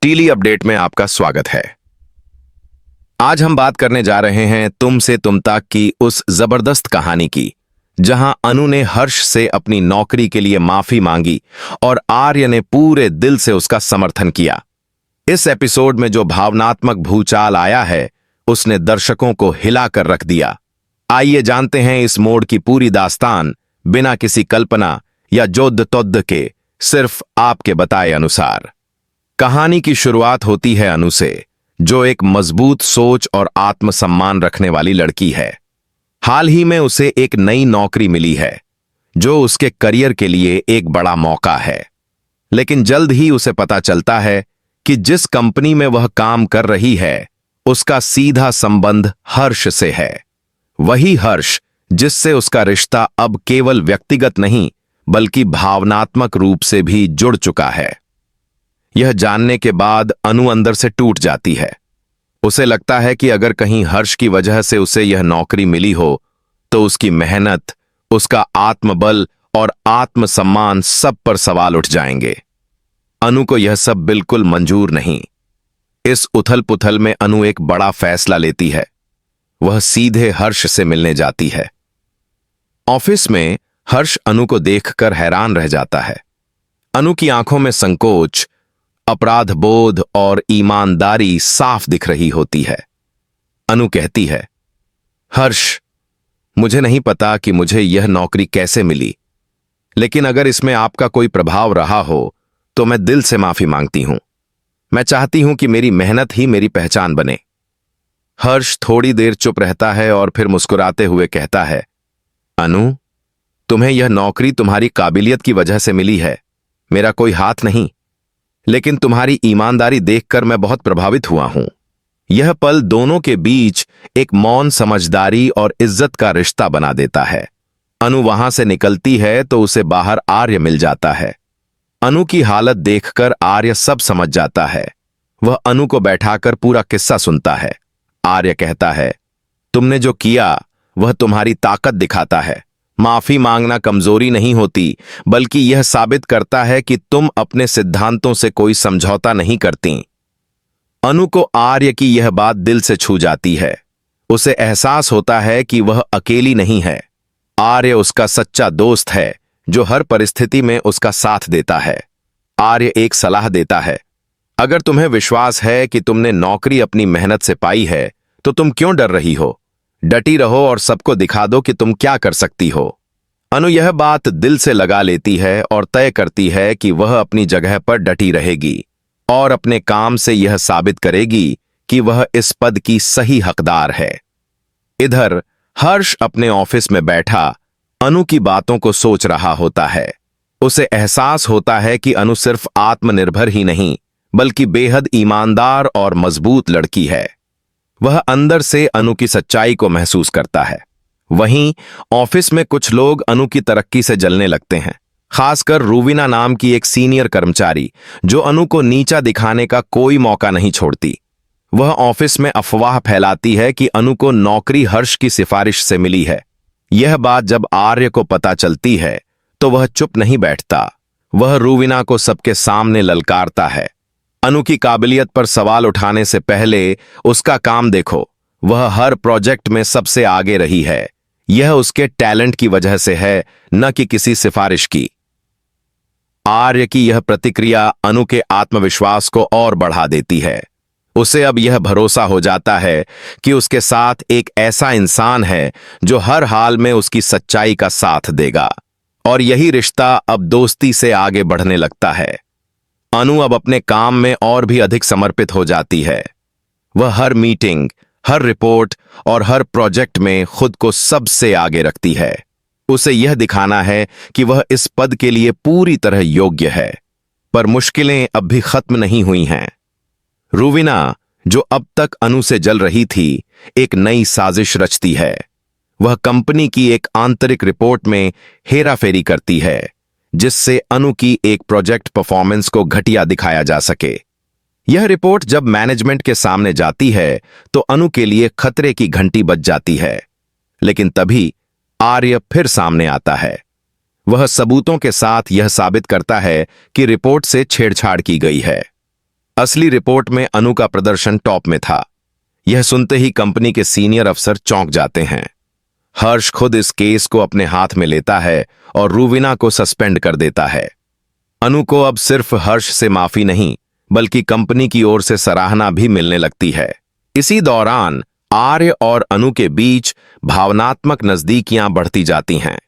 Tilly update में आपका स्वागत है। आज हम बात करने जा रहे हैं तुम से तुम तक की उस जबरदस्त कहानी की जहां अनु ने हर्ष से अपनी नौकरी के लिए माफी मांगी और आर्य ने पूरे दिल से उसका समर्थन किया। इस एपिसोड में जो भावनात्मक भूचाल आया है उसने दर्शकों को हिलाकर रख दिया। आइए जानते हैं इस मोड़ की पूरी दास्तान बिना किसी कल्पना या जोद्द तोद्द के, सिर्फ आपके बताए अनुसार। कहानी की शुरुआत होती है अनु से, जो एक मजबूत सोच और आत्मसम्मान रखने वाली लड़की है। हाल ही में उसे एक नई नौकरी मिली है जो उसके करियर के लिए एक बड़ा मौका है। लेकिन जल्द ही उसे पता चलता है कि जिस कंपनी में वह काम कर रही है उसका सीधा संबंध हर्ष से है। वही हर्ष जिससे उसका रिश्ता अब केवल व्यक्तिगत नहीं बल्कि भावनात्मक रूप से भी जुड़ चुका है। यह जानने के बाद अनु अंदर से टूट जाती है। उसे लगता है कि अगर कहीं हर्ष की वजह से उसे यह नौकरी मिली हो तो उसकी मेहनत, उसका आत्मबल और आत्मसम्मान सब पर सवाल उठ जाएंगे। अनु को यह सब बिल्कुल मंजूर नहीं। इस उथल पुथल में अनु एक बड़ा फैसला लेती है। वह सीधे हर्ष से मिलने जाती है। ऑफिस में हर्ष अनु को देखकर हैरान रह जाता है। अनु की आंखों में संकोच, अपराध बोध और ईमानदारी साफ दिख रही होती है। अनु कहती है, हर्ष, मुझे नहीं पता कि मुझे यह नौकरी कैसे मिली, लेकिन अगर इसमें आपका कोई प्रभाव रहा हो तो मैं दिल से माफी मांगती हूं। मैं चाहती हूं कि मेरी मेहनत ही मेरी पहचान बने। हर्ष थोड़ी देर चुप रहता है और फिर मुस्कुराते हुए कहता है, अनु, तुम्हें यह नौकरी तुम्हारी काबिलियत की वजह से मिली है, मेरा कोई हाथ नहीं। लेकिन तुम्हारी ईमानदारी देखकर मैं बहुत प्रभावित हुआ हूं। यह पल दोनों के बीच एक मौन समझदारी और इज्जत का रिश्ता बना देता है। अनु वहां से निकलती है तो उसे बाहर आर्य मिल जाता है। अनु की हालत देखकर आर्य सब समझ जाता है। वह अनु को बैठाकर पूरा किस्सा सुनता है। आर्य कहता है, तुमने जो किया वह तुम्हारी ताकत दिखाता है। माफी मांगना कमजोरी नहीं होती बल्कि यह साबित करता है कि तुम अपने सिद्धांतों से कोई समझौता नहीं करती। अनु को आर्य की यह बात दिल से छू जाती है। उसे एहसास होता है कि वह अकेली नहीं है। आर्य उसका सच्चा दोस्त है जो हर परिस्थिति में उसका साथ देता है। आर्य एक सलाह देता है, अगर तुम्हें विश्वास है कि तुमने नौकरी अपनी मेहनत से पाई है तो तुम क्यों डर रही हो? डटी रहो और सबको दिखा दो कि तुम क्या कर सकती हो। अनु यह बात दिल से लगा लेती है और तय करती है कि वह अपनी जगह पर डटी रहेगी और अपने काम से यह साबित करेगी कि वह इस पद की सही हकदार है। इधर हर्ष अपने ऑफिस में बैठा अनु की बातों को सोच रहा होता है। उसे एहसास होता है कि अनु सिर्फ आत्मनिर्भर ही नहीं बल्कि बेहद ईमानदार और मजबूत लड़की है। वह अंदर से अनु की सच्चाई को महसूस करता है। वहीं ऑफिस में कुछ लोग अनु की तरक्की से जलने लगते हैं, खासकर रूविना नाम की एक सीनियर कर्मचारी जो अनु को नीचा दिखाने का कोई मौका नहीं छोड़ती। वह ऑफिस में अफवाह फैलाती है कि अनु को नौकरी हर्ष की सिफारिश से मिली है। यह बात जब आर्य को पता चलती है तो वह चुप नहीं बैठता। वह रूविना को सबके सामने ललकारता है। अनु की काबिलियत पर सवाल उठाने से पहले उसका काम देखो। वह हर प्रोजेक्ट में सबसे आगे रही है। यह उसके टैलेंट की वजह से है, न कि किसी सिफारिश की। आर्य की यह प्रतिक्रिया अनु के आत्मविश्वास को और बढ़ा देती है। उसे अब यह भरोसा हो जाता है कि उसके साथ एक ऐसा इंसान है जो हर हाल में उसकी सच्चाई का साथ देगा, और यही रिश्ता अब दोस्ती से आगे बढ़ने लगता है। अनु अब अपने काम में और भी अधिक समर्पित हो जाती है। वह हर मीटिंग, हर रिपोर्ट और हर प्रोजेक्ट में खुद को सबसे आगे रखती है। उसे यह दिखाना है कि वह इस पद के लिए पूरी तरह योग्य है। पर मुश्किलें अब भी खत्म नहीं हुई हैं। रूविना, जो अब तक अनु से जल रही थी, एक नई साजिश रचती है। वह कंपनी की एक आंतरिक रिपोर्ट में हेराफेरी करती है जिससे अनु की एक प्रोजेक्ट परफॉर्मेंस को घटिया दिखाया जा सके। यह रिपोर्ट जब मैनेजमेंट के सामने जाती है तो अनु के लिए खतरे की घंटी बज जाती है। लेकिन तभी आर्य फिर सामने आता है। वह सबूतों के साथ यह साबित करता है कि रिपोर्ट से छेड़छाड़ की गई है। असली रिपोर्ट में अनु का प्रदर्शन टॉप में था। यह सुनते ही कंपनी के सीनियर अफसर चौंक जाते हैं। हर्ष खुद इस केस को अपने हाथ में लेता है और रूवीना को सस्पेंड कर देता है। अनु को अब सिर्फ हर्ष से माफी नहीं बल्कि कंपनी की ओर से सराहना भी मिलने लगती है। इसी दौरान आर्य और अनु के बीच भावनात्मक नजदीकियां बढ़ती जाती हैं।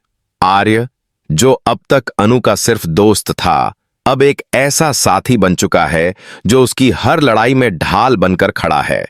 आर्य, जो अब तक अनु का सिर्फ दोस्त था, अब एक ऐसा साथी बन चुका है जो उसकी हर लड़ाई में ढाल बनकर खड़ा है।